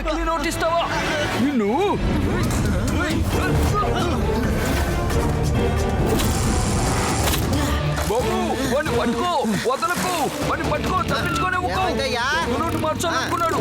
నకిలీ నోట్ ఇస్తావా? నిన్ను బాబు వాడిని పట్టుకో, వదలకు, వాడిని పట్టుకో, తప్పించుకోనే నోటు మార్చాలనుకున్నాడు.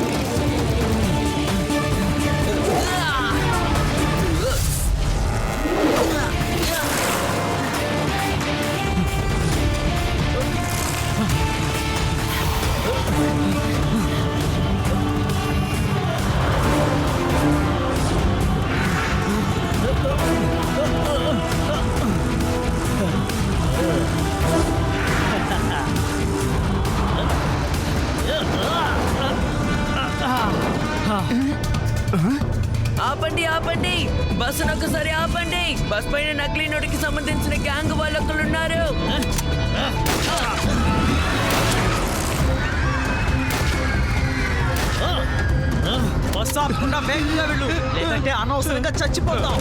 ఆపండి ఆపండి, బస్సును ఒకసారి ఆపండి. బస్ పైన నకిలీ నోటుకి సంబంధించిన గ్యాంగ్ వాళ్ళు ఒకరున్నారు. బస్సు ఆపకుండా వేగంగా వెళ్ళు, లేదంటే అనవసరంగా చచ్చిపోతాం.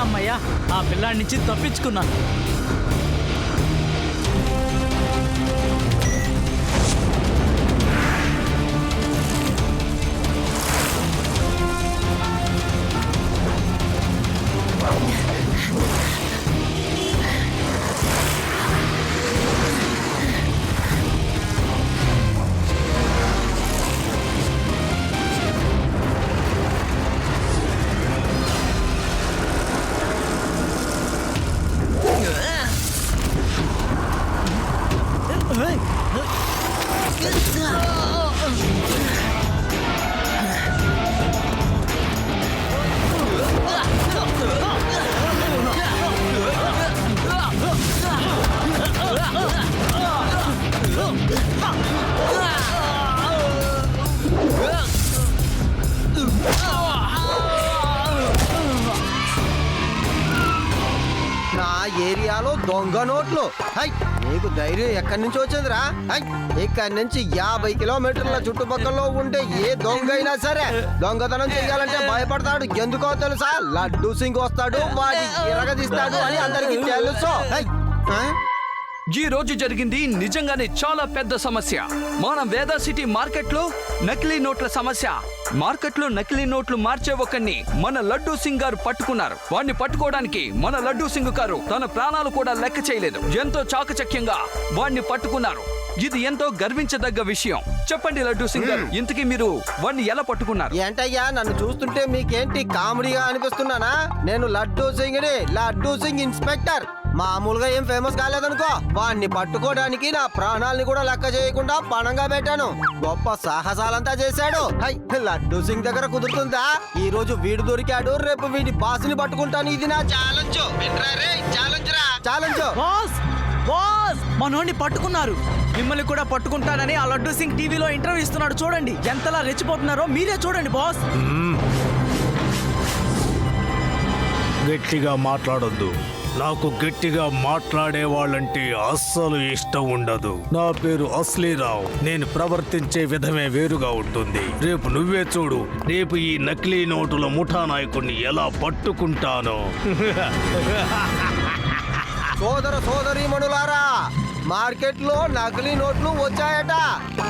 అమ్మయ్యా, ఆ పిల్లాడి నుంచి తప్పించుకున్నాను. ఏరియాలో దొంగ నోట్లు. నీకు ధైర్యం ఎక్కడి నుంచి వచ్చిందిరా? ఇక్కడి నుంచి 50 కిలోమీటర్ల చుట్టుపక్కల ఉంటే ఏ దొంగ అయినా సరే దొంగతనం చెయ్యాలంటే భయపడతాడు. ఎందుకో తెలుసా? లడ్డూ సింగ్ వస్తాడు, వాడి ఎరగదీస్తాడు అని అందరికి తెలుసు. ఈ రోజు జరిగింది నిజంగానే చాలా పెద్ద సమస్య. మన వేదా సిటీ మార్కెట్ లో నకిలీ నోట్ల సమస్య. మార్కెట్ లో నకిలీ నోట్లు మార్చే ఒకరిని మన లడ్డూ సింగ్ గారు పట్టుకున్నారు. వాడిని పట్టుకోవడానికి మన లడ్డూ సింగ్ గారు తన ప్రాణాలు కూడా లెక్క చేయలేదు. ఎంతో చాకచక్యంగా వాడిని పట్టుకున్నారు. ఇది ఎంతో గర్వించదగ్గ విషయం. చెప్పండి లడ్డూ సింగ్ గారు, ఇంతకీ మీరు వాడిని ఎలా పట్టుకున్నారు? ఏంటయ్యా, నన్ను చూస్తుంటే మీకేంటి కామెడీగా అనిపిస్తున్నానా? నేను లడ్డూ సింగ్ ని, లడ్డూ సింగ్ ఇన్స్పెక్టర్. మామూలుగా ఏం ఫేమస్ కాలేదనుకో. వాడిని పట్టుకోవడానికి నా ప్రాణాలని కూడా లెక్క చేయకుండా పణంగా పెట్టాను. గొప్ప సాహసాలంతా చేశాడు. లడ్డూ సింగ్ దగ్గర కుదురుతుందా? ఈ రోజు వీడు దొరికాడు, రేపు వీడి బాస్ని పట్టుకుంటాను. ఇది నా ఛాలెంజ్. ఛాలెంజ్. బాస్, మనోడిని పట్టుకున్నారు. మిమ్మల్ని కూడా పట్టుకుంటానని ఆ లడ్డూ సింగ్ టీవీలో ఇంటర్వ్యూ ఇస్తున్నాడు. చూడండి ఎంతలా రెచ్చిపోతున్నారో మీరే చూడండి బాస్. గట్టిగా మాట్లాడొద్దు. నాకు గట్టిగా మాట్లాడే వాళ్ళంటే అస్సలు ఇష్టం ఉండదు. నా పేరు అస్లీరావు. నేను ప్రవర్తించే విధమే వేరుగా ఉంటుంది. రేపు నువ్వే చూడు, రేపు ఈ నకిలీ నోటుల ముఠా నాయకుడిని ఎలా పట్టుకుంటానో. సోదర సోదరీమణులారా, మార్కెట్ లో నకిలీ నోట్లు వచ్చాయట.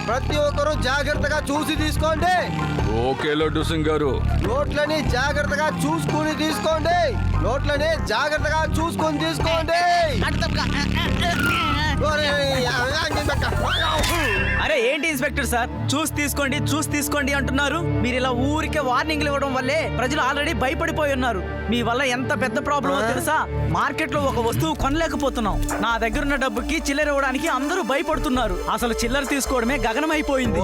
ప్రతి ఒక్కరూ జాగ్రత్తగా చూసి తీసుకోండి. ఓకే లడ్డూ సింగ్ గారు. నోట్లని జాగ్రత్తగా చూసుకుని తీసుకోండి. నోట్లని జాగ్రత్తగా చూసుకొని తీసుకోండి. అరే ఏంటి ఇన్స్పెక్టర్ సార్, చూసి తీసుకోండి అంటున్నారు. మీరు ఇలా ఊరికే వార్నింగ్లు ఇవ్వడం వల్లే ప్రజలు ఆల్రెడీ భయపడిపోయి ఉన్నారు. మీ వల్ల ఎంత పెద్ద ప్రాబ్లమో తెలుసా? మార్కెట్ లో ఒక వస్తువు కొనలేకపోతున్నాం. నా దగ్గర ఉన్న డబ్బుకి చిల్లర ఇవ్వడానికి అందరూ భయపడుతున్నారు. అసలు చిల్లర తీసుకోవడమే గగనమైపోయింది.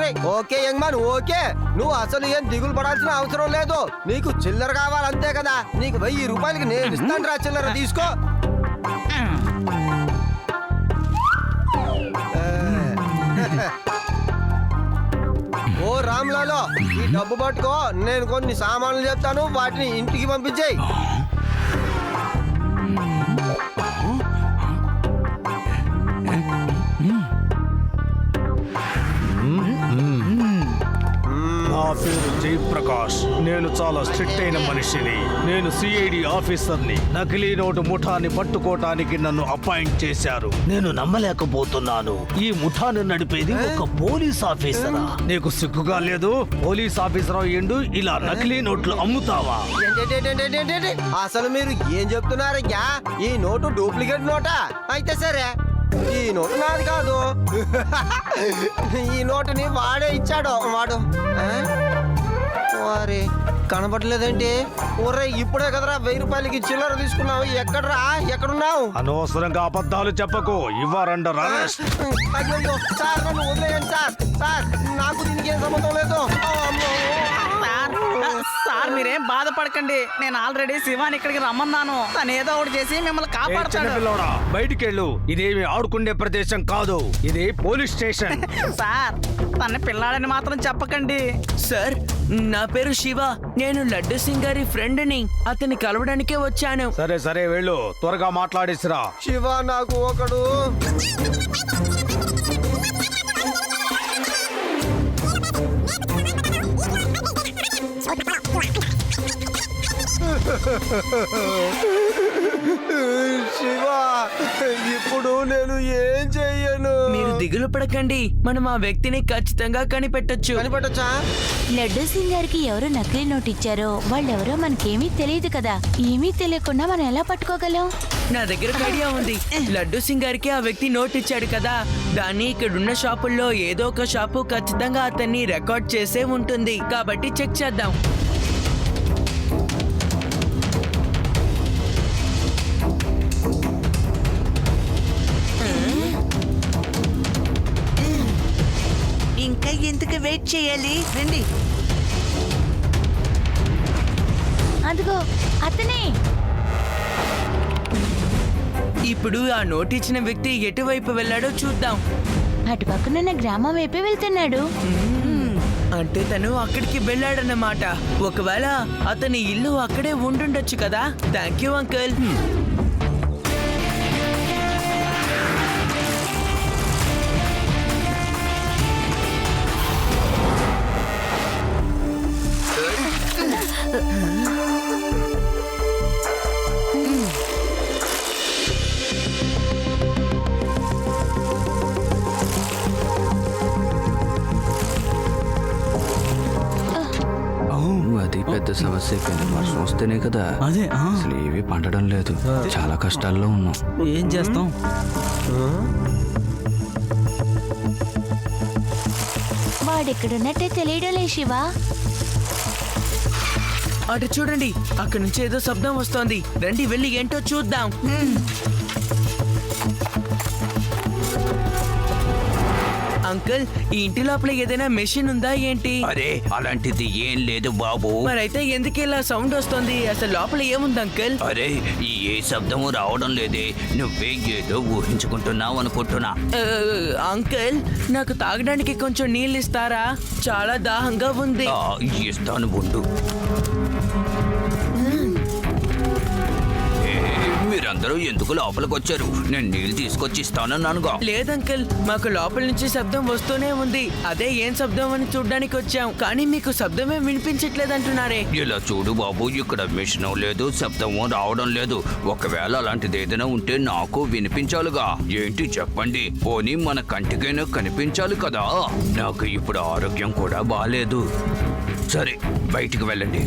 రే. ఓకే యంగ్ మ్యాన్ ఓకే, నువ్వు అసలు ఏం దిగులు పడాల్సిన అవసరం లేదు. నీకు చిల్లర కావాలంతే కదా, నీకు 1000 రూపాయలకి నేను ఇస్తాను రా చిల్లర, తీసుకో. ఓ రామ్లాలో, ఈ డబ్బు పట్టుకో, నేను కొన్ని సామాన్లు చెప్తాను, వాటిని ఇంటికి పంపించేయి. నా పేరు జయప్రకాష్. నేను చాలా స్ట్రిక్ట్ అయిన మనిషిని. నేను సిఐడి ఆఫీసర్ని. నకిలీ నోటు ముఠాని పట్టుకోవటానికి నన్ను అపాయింట్ చేశారు. నేను నమ్మలేకపోతున్నాను. ఈ ముఠాను నడిపేది ఒక పోలీస్ ఆఫీసరా? నీకు సిగ్గుగా లేదు? పోలీస్ ఆఫీసర్ అయ్యిండు ఇలా నకిలీ నోట్లు అమ్ముతావా? ఏంటేంటేంటేంటేంటి? అసలు మీరు ఏం చెప్తున్నారయ్యా? ఈ నోటు డూప్లికేట్ నోటా? అయితే సరే, ఈ నోటు నాది కాదు. ఈ నోటుని వాడే ఇచ్చాడు. వాడు వారే కనపడలేదంటే, ఒరే ఇప్పుడే కదరా 1000 రూపాయలకి చిల్లర తీసుకున్నావు. ఎక్కడరా, ఎక్కడున్నావు? అనవసరంగా అబద్ధాలు చెప్పకు. ఇవ్వరండర్ అరెస్ట్. అయ్యో సార్, నన్ను వదిలేయండి సార్. సార్, నాకు దీనికి ఏం సంబంధం లేదు. అమ్మో. సార్ మీరేం బాధపడకండి, నేను ఆల్రెడీ శివాని ఇక్కడికి రమ్మన్నాను. తను ఏదో ఒకటి చేసి మిమ్మల్ని కాపాడుతాడు. పిల్లడా, బయటికెళ్ళు. ఇదేమి ఆడుకునే ప్రదేశం కాదు, ఇది పోలీస్ స్టేషన్. సార్, తన పిల్లాడని మాత్రం చెప్పకండి. సార్, నా పేరు శివ. నేను లడ్డు సింగ్ గారి ఫ్రెండ్ని. అతన్ని కలవడానికే వచ్చాను. సరే సరే వెళ్ళు, త్వరగా మాట్లాడేసిరా. శివ నాకు ఒకడు శివ, ఇప్పుడు నేను ఏం చెయ్యను? మీరు దిగులు పడకండి, మనం ఆ వ్యక్తిని ఖచ్చితంగా కనిపెట్టొచ్చు. కనిపెట్టచ్చా? లడ్డు సింగ్ గారికి ఎవరు నకిలీ నోట్ ఇచ్చారో వాళ్ళెవరో మనకేమీ తెలియదు కదా. ఏమీ తెలియకుండా మనం ఎలా పట్టుకోగలం? నా దగ్గర ఒక ఐడియా ఉంది. లడ్డు సింగ్ గారికి ఆ వ్యక్తి నోట్ ఇచ్చాడు కదా, దాన్ని ఇక్కడున్న షాపుల్లో ఏదో ఒక షాపు ఖచ్చితంగా అతన్ని రికార్డ్ చేసే ఉంటుంది. కాబట్టి చెక్ చేద్దాం. ఇంకా ఎందుకు వెయిట్ చేయాలి? రండి. అదిగో అతనే. ఇప్పుడు ఆ నోట్ ఇచ్చిన వ్యక్తి ఎటువైపు వెళ్ళాడో చూద్దాం. అటు పక్కనున్న గ్రామం వైపే వెళ్తున్నాడు. అంటే తను అక్కడికి వెళ్ళాడన్నమాట. ఒకవేళ అతని ఇల్లు అక్కడే ఉండుండొచ్చు కదా. Thank you uncle. అది పెద్ద సమస్య అయిపోయింది. వర్షం వస్తేనే కదా. అదే అసలు ఏవి పండడం లేదు. చాలా కష్టాల్లో ఉన్నాం. ఏం చేస్తాం? వాడెక్కడున్నట్టే తెలియడం లే శివ. అటు చూడండి, అక్కడ నుంచి ఏదో శబ్దం వస్తోంది. రండి వెళ్ళి ఏంటో చూద్దాం. అంకుల్, ఈ ఇంటి లోపల ఏదైనా మెషిన్ ఉందా ఏంటి? అరే అలాంటిది ఏం లేదు బాబు. మరైతే ఎందుకు ఇలా సౌండ్ వస్తుంది? అసలు లోపల ఏముంది అంకుల్? అరే ఏ శబ్దము రావడం లేదే. నువ్వే ఏదో ఊహించుకుంటున్నావు అనుకుంటున్నా. అంకుల్, నాకు తాగడానికి కొంచెం నీళ్ళు ఇస్తారా? చాలా దాహంగా ఉంది. ఇస్తాను ఉండు. మీరందరూ ఎందుకు లోపలికి వచ్చారు? నేను నీళ్ళు తీసుకొచ్చి ఇస్తానన్నానుగా. లేదంకుల్, మాకు లోపల నుంచి శబ్దం వస్తూనే ఉంది. అదే ఏం శబ్దం అని చూడ్డానికి వచ్చాం, కానీ మీకు శబ్దమే వినిపించట్లేదంటున్నారే. ఇలా చూడు బాబు, ఇక్కడ మిషన్ లేదు, శబ్దము రావడం లేదు. ఒకవేళ అలాంటిది ఏదైనా ఉంటే నాకు వినిపించాలిగా. ఏంటి చెప్పండి, పోనీ మన కంటికైనా కనిపించాలి కదా. నాకు ఇప్పుడు ఆరోగ్యం కూడా బాలేదు. సరే బయటికి వెళ్ళండి.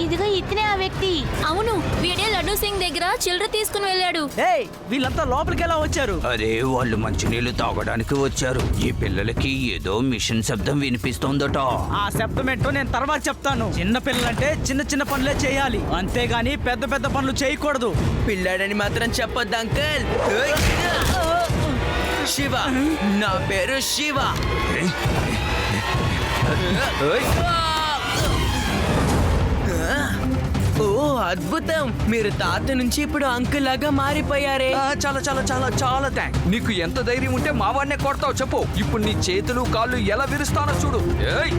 ఇదిగో ఇతనే ఆ వ్యక్తి. అవును, వీడే లడ్డు సింగ్ బిల్డింగ్ దగ్గర చిల్లర తీసుకుని వెళ్ళాడు. ఏయ్ వీళ్ళంతా లోపలికి ఎలా వచ్చారు? అరే వాళ్ళు మంచినీళ్లు తాగడానికి వచ్చారు. ఈ పిల్లలకి ఏదో మిషన్ శబ్దం వినిపిస్తోందట. ఆ శబ్దం ఏంటో నేను తర్వాత చెప్తాను. చిన్న పిల్లలంటే చిన్న చిన్న పనులే చేయాలి, అంతేగాని పెద్ద పెద్ద పనులు చేయకూడదు. పిల్లాడని మాత్రం చెప్పొద్దు అంకుల్. శివ, నా పేరు శివ. ఓ అద్భుతం, మీరు తాత నుంచి ఇప్పుడు అంకుల్ లాగా మారిపోయారే. చాలా చాలా చాలా చాలా థ్యాంక్స్. నీకు ఎంత ధైర్యం ఉంటే మా వాడినే కొడతావు చెప్పు. ఇప్పుడు నీ చేతులు కాళ్ళు ఎలా విరుస్తానో చూడు. ఏయ్!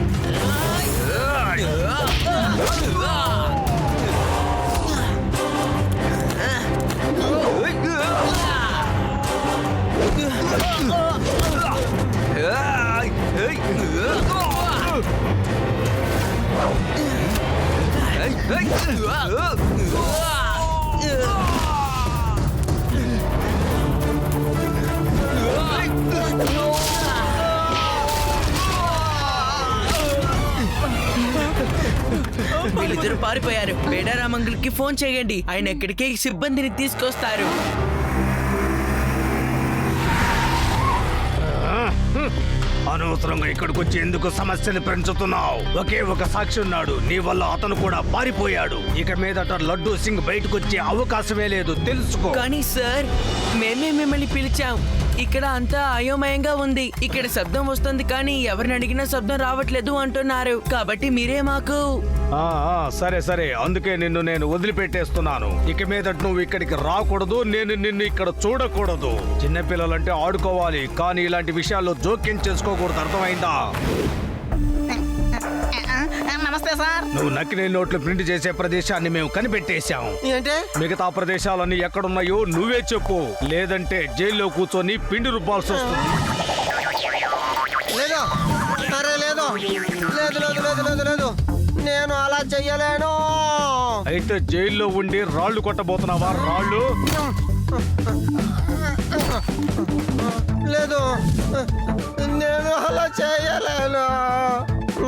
వీళ్ళిద్దరు పారిపోయారు. బేడారాం అంకుల్ కి ఫోన్ చేయండి, ఆయన ఎక్కడికి సిబ్బందిని తీసుకొస్తారు. అనవసరంగా ఇక్కడికి వచ్చి ఎందుకు సమస్యలు పెంచుతున్నావు? ఒకే ఒక సాక్షి ఉన్నాడు, నీ వల్ల అతను కూడా పారిపోయాడు. ఇక మీదట లడ్డూ సింగ్ బయటకు వచ్చే అవకాశమే లేదు, తెలుసుకో. కానీ సార్, మేమే మిమ్మల్ని పిలిచాం. ఇక్కడ అంతా అయోమయంగా ఉంది. ఇక్కడ శబ్దం వస్తుంది కానీ ఎవరిని అడిగినా శబ్దం రావట్లేదు అంటున్నారు. కాబట్టి మీరే మాకు సరే సరే, అందుకే నేను వదిలిపెట్టేస్తున్నాను. ఇక మీదట నువ్వు ఇక్కడికి రాకూడదు, నేను నిన్ను ఇక్కడ చూడకూడదు. చిన్నపిల్లలంటే ఆడుకోవాలి, కానీ ఇలాంటి విషయాల్లో జోక్యం చేసుకోకూడదు, అర్థమైందా? నమస్తే సార్. నువ్వు నకిలీ నోట్లు ప్రింట్ చేసే ప్రదేశాన్ని మేము కనిపెట్టేశాం. ఏంటే మిగతా ప్రదేశాలన్నీ ఎక్కడున్నాయో నువ్వే చెప్పు, లేదంటే జైల్లో కూర్చొని పిండి రుబ్బాల్సి వస్తుంది. లేదు, అరే లేదు లేదు లేదు లేదు లేదు లేదు, నేను అలా చెయ్యలేను. అయితే జైల్లో ఉండి రాళ్ళు కొట్టబోతున్నావా? రాళ్ళు లేదు, నేను అలా చేయలేను.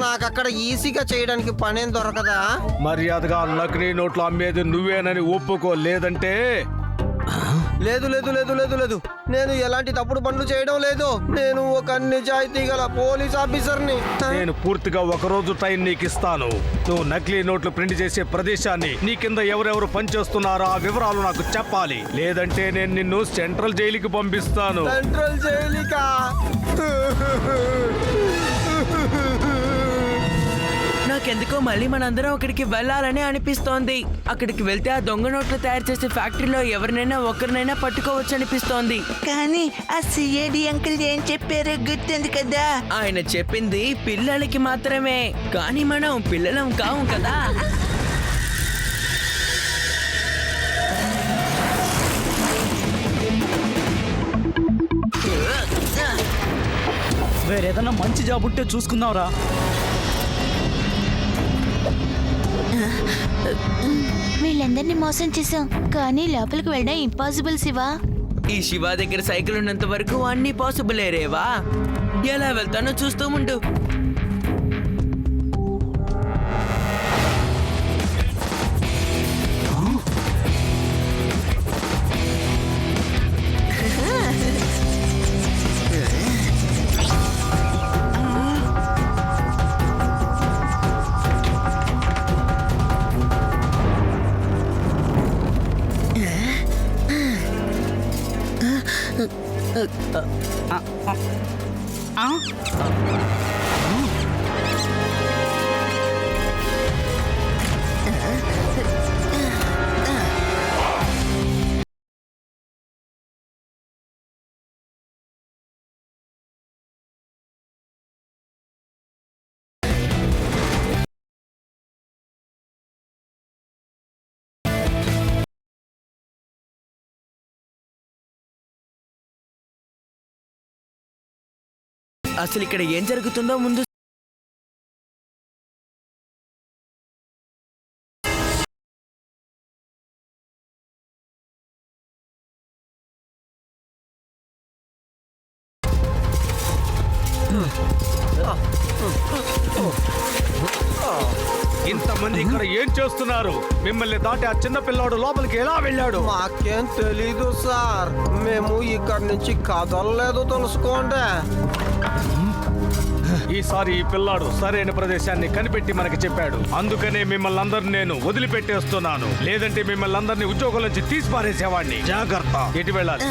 నాకు అక్కడ ఈజీగా చేయడానికి పనేం దొరకదా? మర్యాదగా నకిలీ నోట్లు అమ్మేది నువ్వేనని ఒప్పుకో, లేదంటే లేదు లేదు లేదు లేదు లేదు, నేను ఎలాంటి తప్పుడు పనులు చేయడం లేదు. నేను ఒక నిజాయితీ గల పోలీస్ ఆఫీసర్ని. నేను పూర్తిగా ఒక రోజు టైం నీకు ఇస్తాను. నువ్వు నకిలీ నోట్లు ప్రింట్ చేసే ప్రదేశాన్ని, నీ కింద ఎవరెవరు పనిచేస్తున్నారో ఆ వివరాలు నాకు చెప్పాలి, లేదంటే నేను నిన్ను సెంట్రల్ జైలుకి పంపిస్తాను. సెంట్రల్ జైలుకా? నాకెందుకో మళ్ళీ మనందరం అక్కడికి వెళ్ళాలని అనిపిస్తోంది. అక్కడికి వెళ్తే ఆ దొంగ నోట్లు తయారు చేసే ఫ్యాక్టరీలో ఎవరినైనా ఒకరినైనా పట్టుకోవచ్చు అనిపిస్తోంది. కానీ ఆ సిఐడి అంకుల్ ఏం చెప్పారో గుర్తుంది కదా? ఆయన చెప్పింది పిల్లలకి మాత్రమే, కానీ మనం పిల్లలం కావు కదా. వేరేదన్నా మంచి జాబ్ ఉంటే చూసుకుందాంరా. వీళ్ళందరినీ మోసం చేసాం, కానీ లోపలికి వెళ్ళడం ఇంపాసిబుల్ శివా. ఈ శివ దగ్గర సైకిల్ ఉన్నంత వరకు అన్ని పాసిబుల్ రేవా. ఎలా వెళ్తానో చూస్తూ ఉండు. అసలు ఇక్కడ ఏం జరుగుతుందో ముందు ఇంతమంది ఇక్కడ ఏం చేస్తున్నారు? మిమ్మల్ని దాటి ఆ చిన్న పిల్లాడు లోపలికి ఎలా వెళ్ళాడు? మాకేం తెలీదు సార్, మేము ఇక్కడి నుంచి కదలలేదు, తెలుసుకోండి. ఈసారి ఈ పిల్లాడు సరైన ప్రదేశాన్ని కనిపెట్టి మనకి చెప్పాడు. అందుకనే మిమ్మల్ని అందరిని నేను వదిలిపెట్టేస్తున్నాను. లేదంటే మిమ్మల్ని అందరినీ ఉద్యోగం నుంచి తీసి పారేసేవాడిని. జాగ్రత్త. ఎటు వెళ్ళాలి?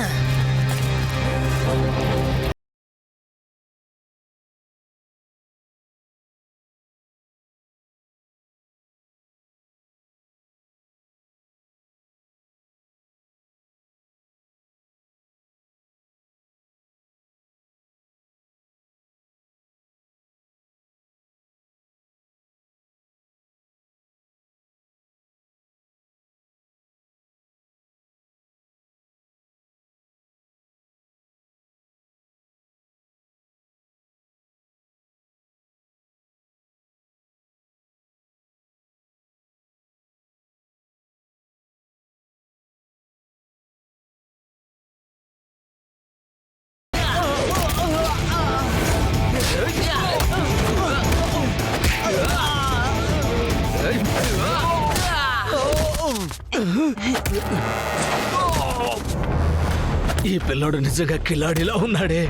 ఈ పిల్లాడు నిజంగా కిలాడిలా ఉన్నాడే.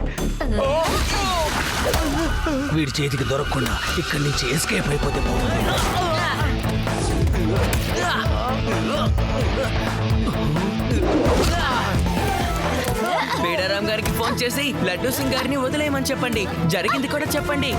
వీడి చేతికి దొరకకుండా ఇక్కడి నుంచి ఎస్కేప్ అయిపోతే బాగుంది. బేడారాం గారికి ఫోన్ చేసి లడ్డూ సింగ్ గారిని వదిలేయమని చెప్పండి. జరిగింది కూడా చెప్పండి.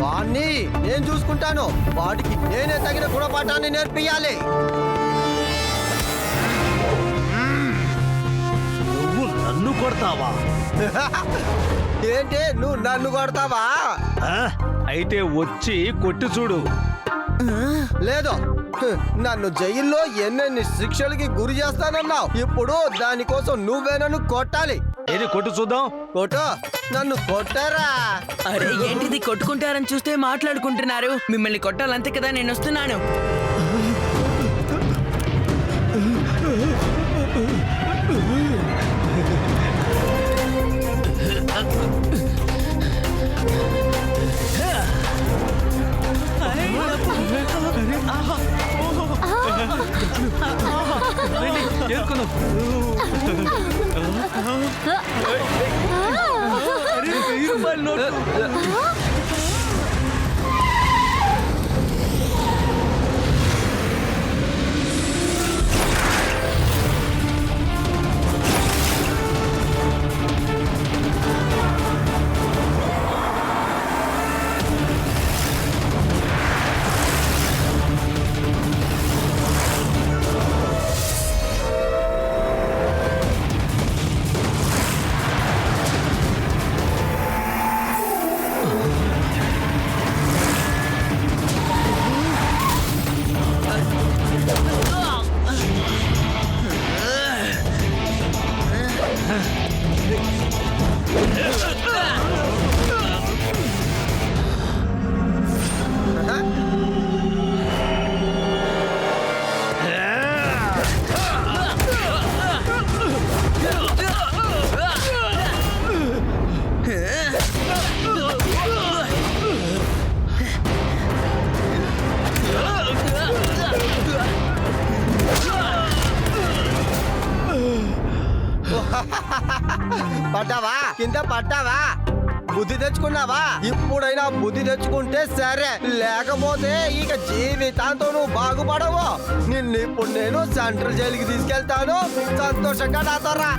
వాణ్ణి నేను చూసుకుంటాను. వాడికి నేనే తగిన గుణపాఠాన్ని నేర్పియాలి. నువ్వు నన్ను కొడతావా? ఏంటి, నువ్వు నన్ను కొడతావా? అయితే వచ్చి కొట్టి చూడు. లేదు, నన్ను జైల్లో ఎన్నెన్ని శిక్షలకి గురి చేస్తానన్నావు. ఇప్పుడు దానికోసం నువ్వే నన్ను కొట్టాలి. ఏది కొట్టు చూద్దాం. కొట్టు, నన్ను కొట్టరా. అరే ఏంటిది, కొట్టుకుంటారని చూస్తే మాట్లాడుకుంటున్నారు. మిమ్మల్ని కొట్టాలంతే కదా నేను వస్తున్నాను. పడ్డావా కింద పడ్డావా బుద్ధి తెచ్చుకున్నావా ఇప్పుడైనా బుద్ధి తెచ్చుకుంటే సరే లేకపోతే ఇక జీవితాంతం నువ్వు బాగుపడవు ఇప్పుడు నేను సెంట్రల్ జైలుకి తీసుకెళ్తాను సంతోషంగా నాతో రా